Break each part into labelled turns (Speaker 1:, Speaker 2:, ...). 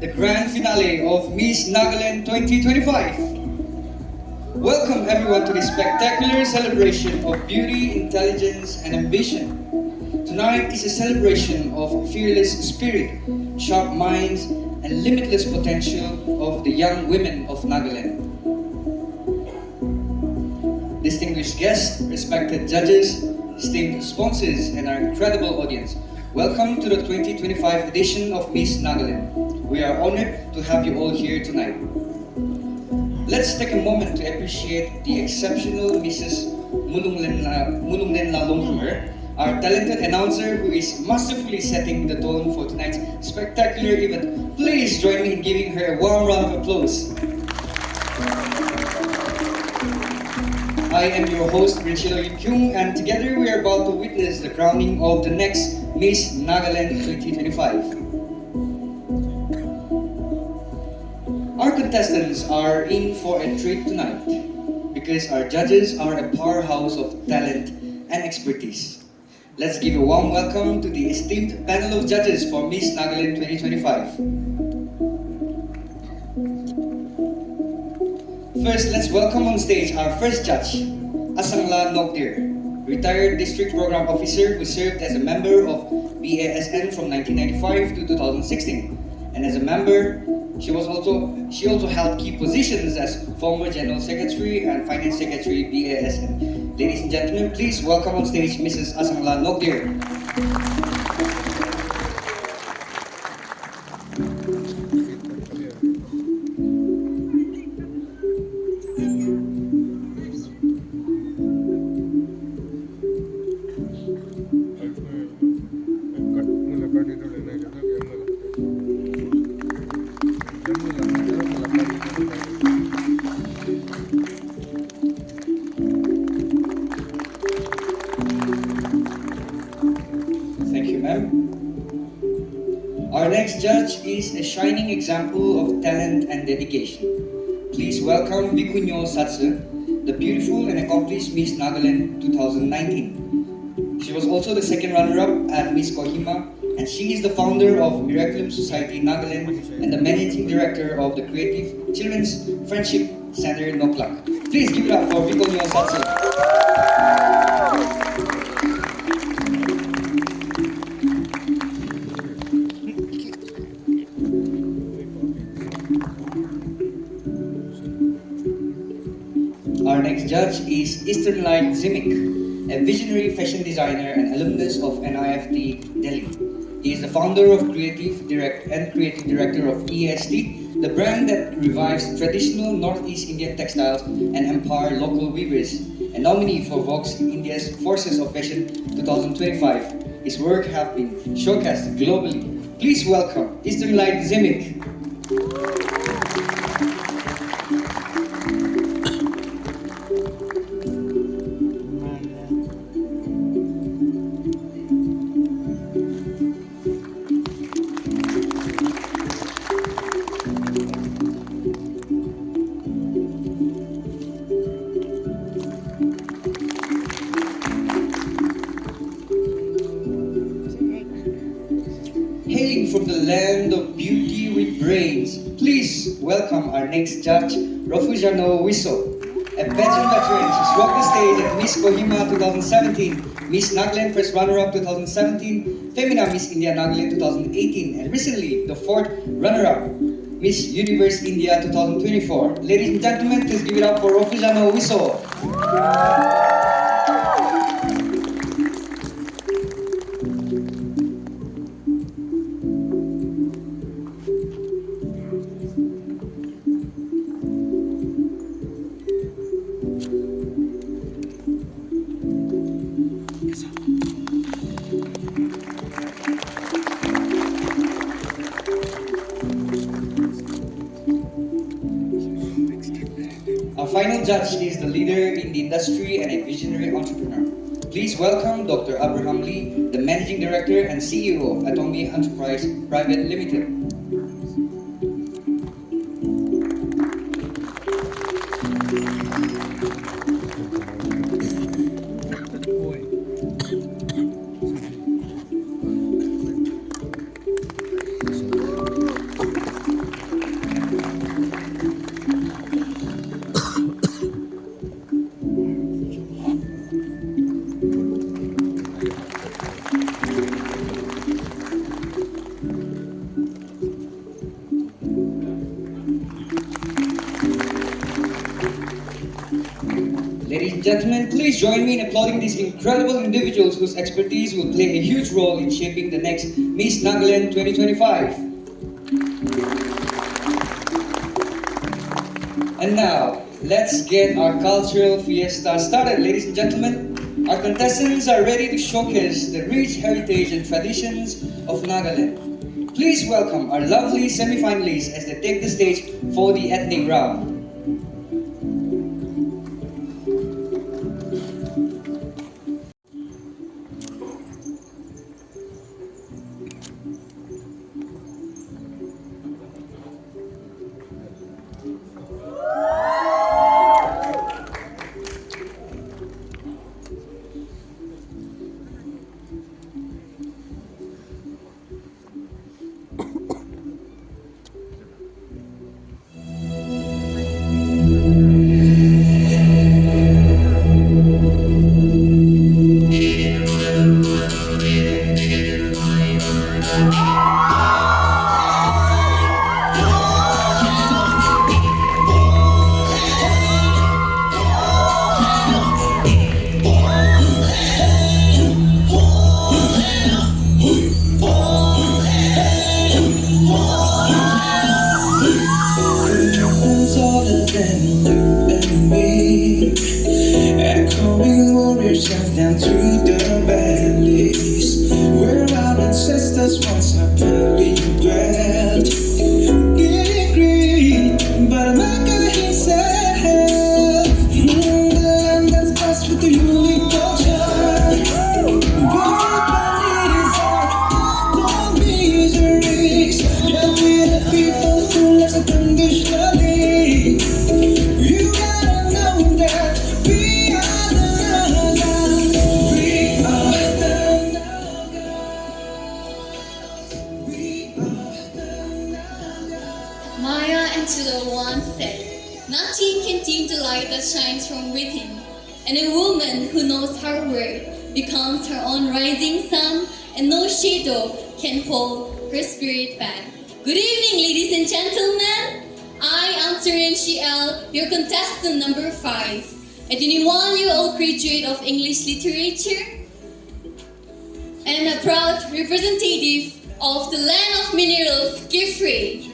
Speaker 1: the grand finale of Miss Nagaland 2025. Welcome everyone to this spectacular celebration of beauty, intelligence, and ambition. Tonight is a celebration of fearless spirit, sharp minds, and limitless potential of the young women of Nagaland. Distinguished guests, respected judges, esteemed sponsors, and our incredible audience, welcome to the 2025 edition of Miss Nagaland. We are honored to have you all here tonight. Let's take a moment to appreciate the exceptional Mrs. Mulunglen Lalonghumer, our talented announcer who is masterfully setting the tone for tonight's spectacular event. Please join me in giving her a warm round of applause. I am your host, Richilo Yuk-kyung, and together we are about to witness the crowning of the next Miss Nagaland 2025. Our contestants are in for a treat tonight because our judges are a powerhouse of talent and expertise. Let's give a warm welcome to the esteemed panel of judges for Miss Nagaland 2025. First, let's welcome on stage our first judge, Asangla Nokdir, retired district program officer who served as a member of BASN from 1995 to 2016. And as a member, she also held key positions as former General Secretary and Finance Secretary BASN. Ladies and gentlemen, please welcome on stage Mrs. Asangla Nokdir. Our next judge is a shining example of talent and dedication. Please welcome Vikunyo Satsu, the beautiful and accomplished Miss Nagaland 2019. She was also the second runner-up at Miss Kohima, and she is the founder of Miraculum Society Nagaland and the managing director of the Creative Children's Friendship Center Noklak. Please give it up for Vikunyo Satsu. Our next judge is Eastern Light Zimik, a visionary fashion designer and alumnus of NIFT Delhi. He is the founder of creative director of EST, the brand that revives traditional Northeast Indian textiles and empower local weavers. A nominee for Vogue's India's Forces of Fashion 2025. His work have been showcased globally. Please welcome Eastern Light Zimik. Hailing from the land of beauty with brains, please welcome our next judge, Rofujano Wiso, a veteran. She's walked the stage at Miss Kohima 2017, Miss Nagaland First Runner-Up 2017, Femina Miss India Nagaland 2018, and recently the fourth runner-up, Miss Universe India 2024. Ladies and gentlemen, please give it up for Rofujano Wiso. Our final judge is the leader in the industry and a visionary entrepreneur. Please welcome Dr. Abraham Lee, the Managing Director and CEO of Atomy Enterprise Private Limited. Ladies and gentlemen, please join me in applauding these incredible individuals whose expertise will play a huge role in shaping the next Miss Nagaland 2025. And now, let's get our cultural fiesta started, ladies and gentlemen. Our contestants are ready to showcase the rich heritage and traditions of Nagaland. Please welcome our lovely semi-finalists as they take the stage for the ethnic round.
Speaker 2: Echoing warriors chant down through the valleys, where our ancestors once happily dwelt. Getting great, but Mecca himself, the land that's blessed with the unique culture. Where bodies are no miseries, yet we're the people who live unconditionally. You gotta know that we are the Naga. We are the Naga. We are the Naga.
Speaker 3: Maya Angelou once said, "Nothing can dim the light that shines from within, and a woman who knows her worth becomes her own rising sun, and no shadow can hold her spirit back." Good evening, ladies and gentlemen. I am Turin Shiel, your contestant number 5, a 21-year-old graduate of English literature and a proud representative of the land of minerals, Gifrey.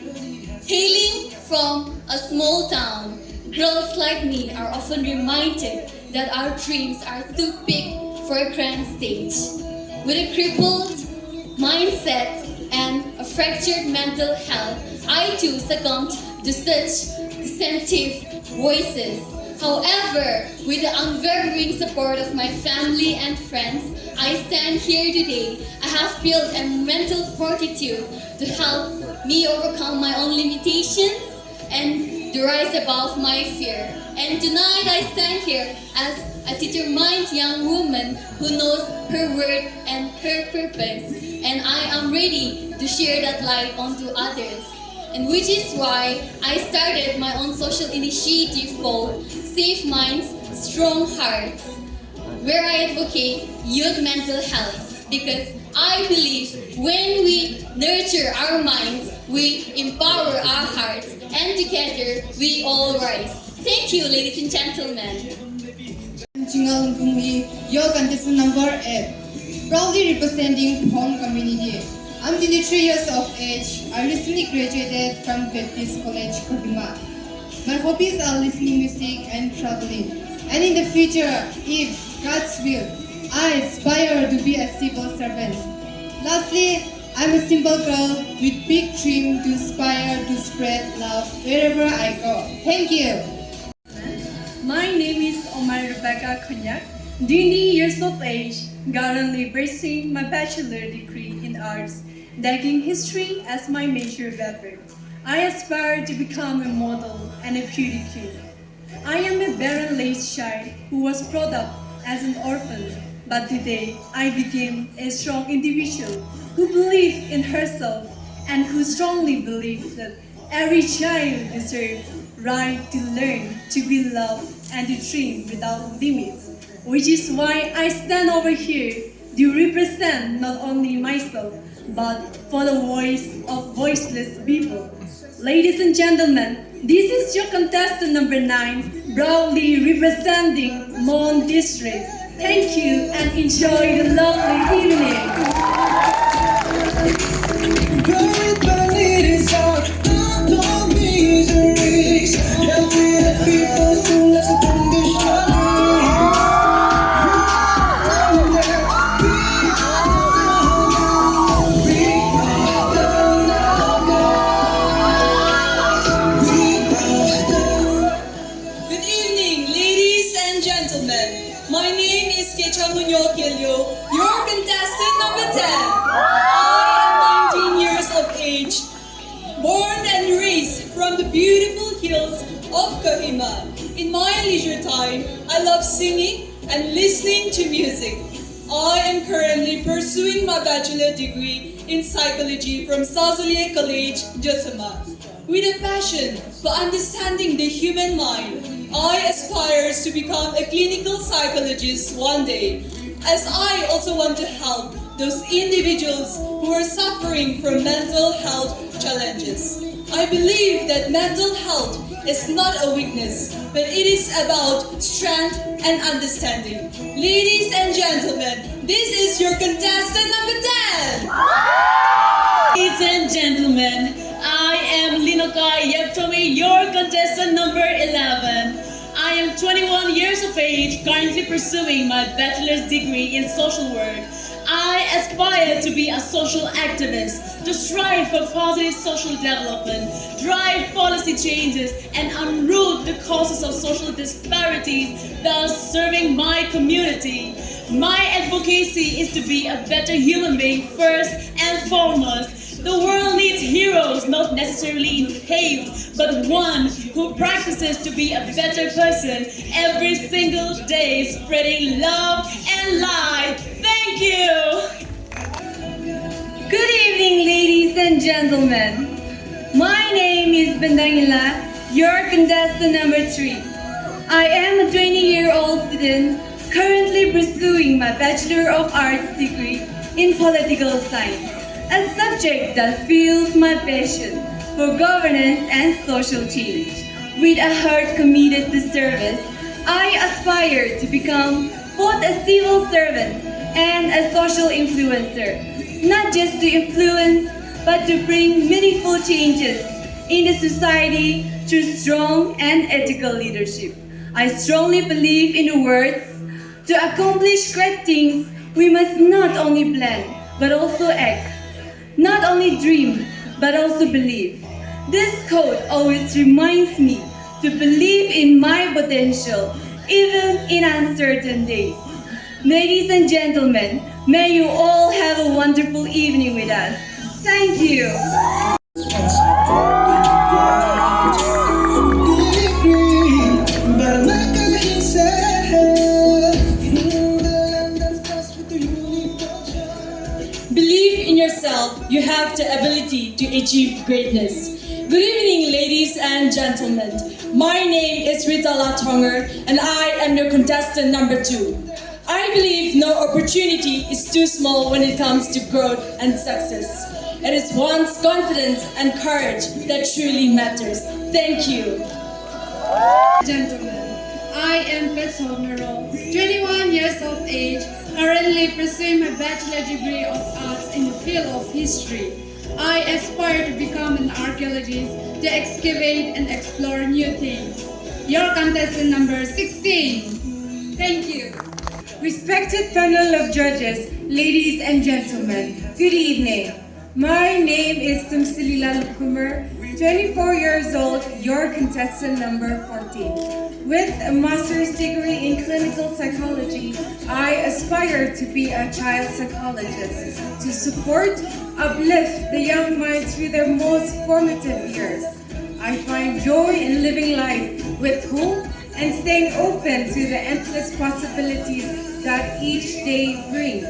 Speaker 3: Hailing from a small town, girls like me are often reminded that our dreams are too big for a grand stage. With a crippled mindset and a fractured mental health, I too succumbed to such deceptive voices. However, with the unwavering support of my family and friends, I stand here today. I have built a mental fortitude to help me overcome my own limitations and to rise above my fear. And tonight I stand here as a determined young woman who knows her worth and her purpose. And I am ready to share that light onto others. And which is why I started my own social initiative called Safe Minds, Strong Hearts, where I advocate youth mental health, because I believe when we nurture our minds, we empower our hearts, and together we all rise. Thank you, ladies and gentlemen.
Speaker 4: Your contestant number 8, proudly representing home community. I'm 23 years of age. I recently graduated from Baptist College, Kohima. My hobbies are listening music and traveling. And in the future, if God's will, I aspire to be a civil servant. Lastly, I'm a simple girl with big dream to inspire to spread love wherever I go. Thank you.
Speaker 5: My name is Omar Rebecca Konyak, 20 years of age, currently pursuing my bachelor degree in arts, taking history as my major paper. I aspire to become a model and a beauty queen. I am a barren-raised child who was brought up as an orphan, but today I became a strong individual who believes in herself and who strongly believes that every child deserves right to learn, to be loved, and to dream without limits. Which is why I stand over here to represent not only myself, but for the voice of voiceless people. Ladies and gentlemen, this is your contestant number 9, proudly representing Mon District. Thank you and enjoy the lovely evening.
Speaker 2: Buried beneath our unknown miseries. Yeah, we are people who live unconditionally.
Speaker 6: Good evening, ladies and gentlemen. My name is Kechamunyo Kelyo, your contestant number 10. I am 19 years of age, born and raised from the beautiful hills of Kohima. In my leisure time, I love singing and listening to music. I am currently pursuing my bachelor degree in psychology from Sazalier College, Josama. With a passion for understanding the human mind, I aspire to become a clinical psychologist one day, as I also want to help those individuals who are suffering from mental health challenges. I believe that mental health is not a weakness, but it is about strength and understanding. Ladies and gentlemen, this is your contestant number 10!
Speaker 7: Ladies and gentlemen, I am Linokai Yeptomi, your contestant number 11. I am 21 years of age, currently pursuing my bachelor's degree in social work. I aspire to be a social activist, to strive for positive social development, drive policy changes, and unroot the causes of social disparities, thus serving my community. My advocacy is to be a better human being first and foremost. The world needs heroes, not necessarily in caves, but one who practices to be a better person every single day, spreading love and light. Thank you!
Speaker 5: Good evening, ladies and gentlemen. My name is Bandangila, your contestant number 3. I am a 20-year-old student currently pursuing my Bachelor of Arts degree in Political Science, a subject that fuels my passion for governance and social change. With a heart committed to service, I aspire to become both a civil servant and a social influencer, not just to influence, but to bring meaningful changes in the society through strong and ethical leadership. I strongly believe in the words, to accomplish great things, we must not only plan, but also act. Not only dream, but also believe. This quote always reminds me to believe in my potential, even in uncertain days. Ladies and gentlemen, may you all have a wonderful evening with us. Thank you.
Speaker 6: Believe in yourself, you have the ability to achieve greatness. Good evening, ladies and gentlemen. My name is Rita Latonger, and I am your contestant number 2. I believe no opportunity is too small when it comes to growth and success. It is one's confidence and courage that truly matters. Thank you.
Speaker 4: Gentlemen, I am Petso Nero, 21 years of age, currently pursuing my bachelor degree of arts in the field of history. I aspire to become an archaeologist to excavate and explore new things. Your contestant number 16. Thank you.
Speaker 5: Respected panel of judges, ladies and gentlemen, good evening. My name is Tumsilila Lukumar, 24 years old, your contestant number 14. With a master's degree in clinical psychology, I aspire to be a child psychologist to support, uplift the young minds through their most formative years. I find joy in living life with hope and staying open to the endless possibilities that each day brings.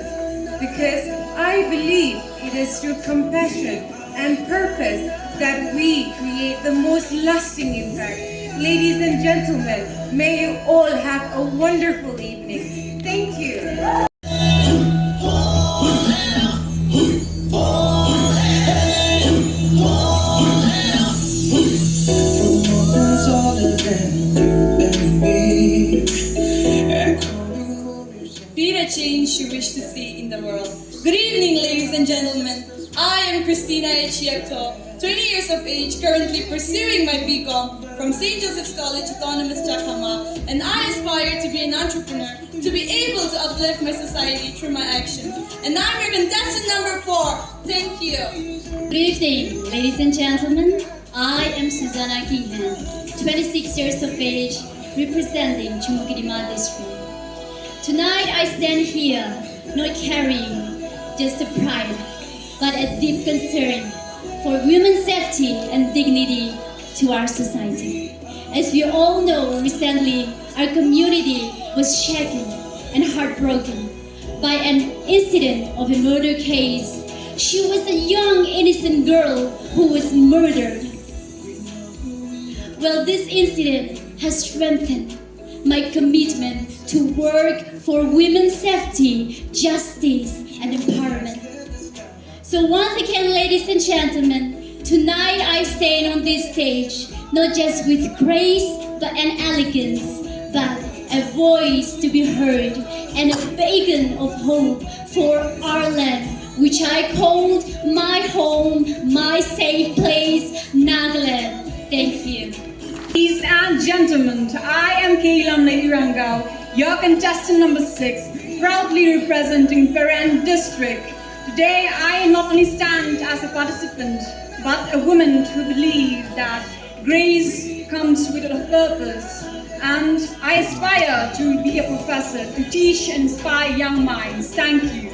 Speaker 5: Because I believe it is through compassion and purpose that we create the most lasting impact. Ladies and gentlemen, may you all have a wonderful evening. Thank you.
Speaker 2: There's all that you and me.
Speaker 6: she wished to see in the world. Good evening, ladies and gentlemen. I am Christina Echiakto, 20 years of age, currently pursuing my BCom from St. Joseph's College, Autonomous Jakama, and I aspire to be an entrepreneur, to be able to uplift my society through my actions. And I'm your contestant number 4. Thank you.
Speaker 3: Good evening, ladies and gentlemen. I am Susanna Kingham, 26 years of age, representing Chumukidima district. Tonight I stand here, not carrying just a pride, but a deep concern for women's safety and dignity to our society. As we all know, recently our community was shaken and heartbroken by an incident of a murder case. She was a young innocent girl who was murdered. Well, this incident has strengthened my commitment to work for women's safety, justice, and empowerment. So once again, ladies and gentlemen, tonight I stand on this stage, not just with grace and elegance, but a voice to be heard and a beacon of hope for our land, which I called my home, my safe place, Nagaland. Thank you.
Speaker 5: Ladies and gentlemen, I am Kailam Nairangao, your contestant number 6, proudly representing Peran District. Today, I not only stand as a participant, but a woman who believes that grace comes with a purpose. And I aspire to be a professor, to teach and inspire young minds. Thank you.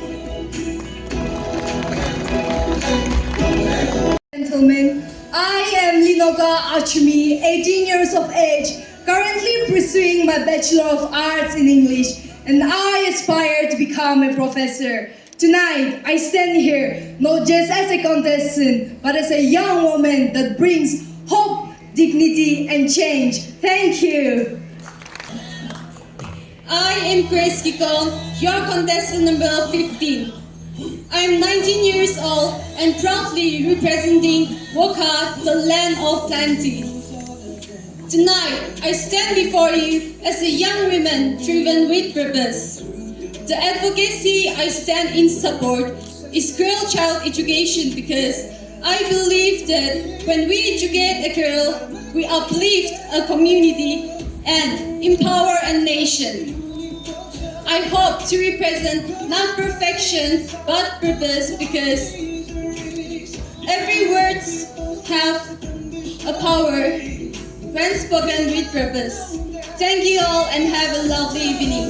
Speaker 8: Gentlemen, I am Linoga Achumi, 18 years of age, currently pursuing my Bachelor of Arts in English, and I aspire to become a professor. Tonight, I stand here not just as a contestant, but as a young woman that brings hope, dignity, and change. Thank you.
Speaker 6: I am Grace Kikong, your contestant number 15. I am 19 years old and proudly representing Woka, the land of plenty. Tonight, I stand before you as a young woman driven with purpose. The advocacy I stand in support is girl-child education because I believe that when we educate a girl, we uplift a community and empower a nation. I hope to represent not perfection but purpose because every word have a power when spoken with purpose. Thank you all and have a lovely evening.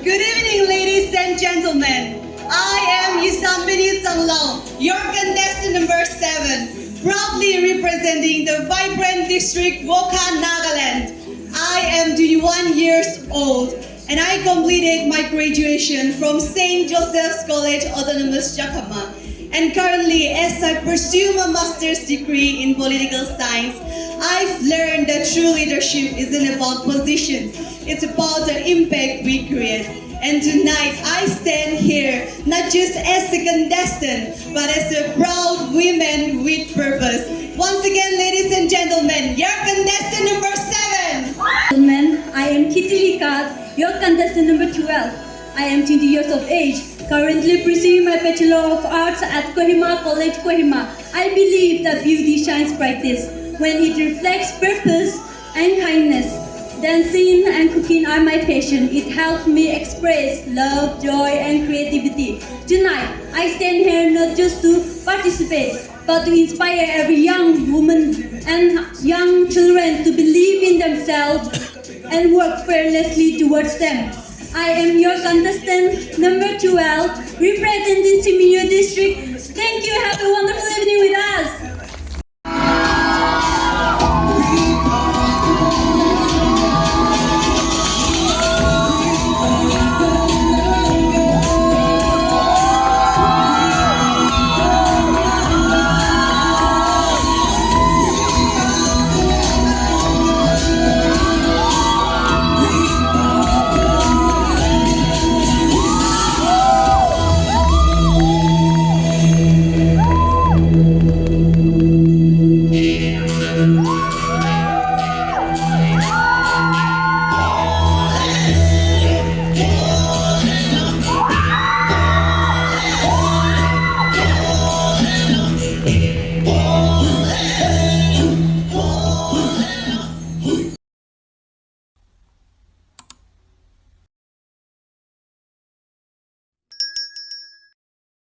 Speaker 9: Good evening, ladies and gentlemen. I am Yusambini Tanglong, your contestant number 7, proudly representing the vibrant district Woka, Nagaland. I am 21 years old and I completed my graduation from St. Joseph's College, Autonomous Jakama. And currently, as I pursue my master's degree in political science, I've learned that true leadership isn't about positions, it's about the impact we create. And tonight, I stand here not just as a contestant, but as a proud woman with purpose. Once again, ladies and gentlemen, your contestant number 7.
Speaker 8: Gentlemen, I am Kitty Likat, your contestant number 12. I am 20 years of age, currently pursuing my Bachelor of Arts at Kohima College, Kohima. I believe that beauty shines brightest when it reflects purpose and kindness. Dancing and cooking are my passion. It helps me express love, joy, and creativity. Tonight, I stand here not just to participate, but to inspire every young woman and young children to believe in themselves and work fearlessly towards them. I am your contestant number 12, representing Simiyu District. Thank you. Have a wonderful evening with us.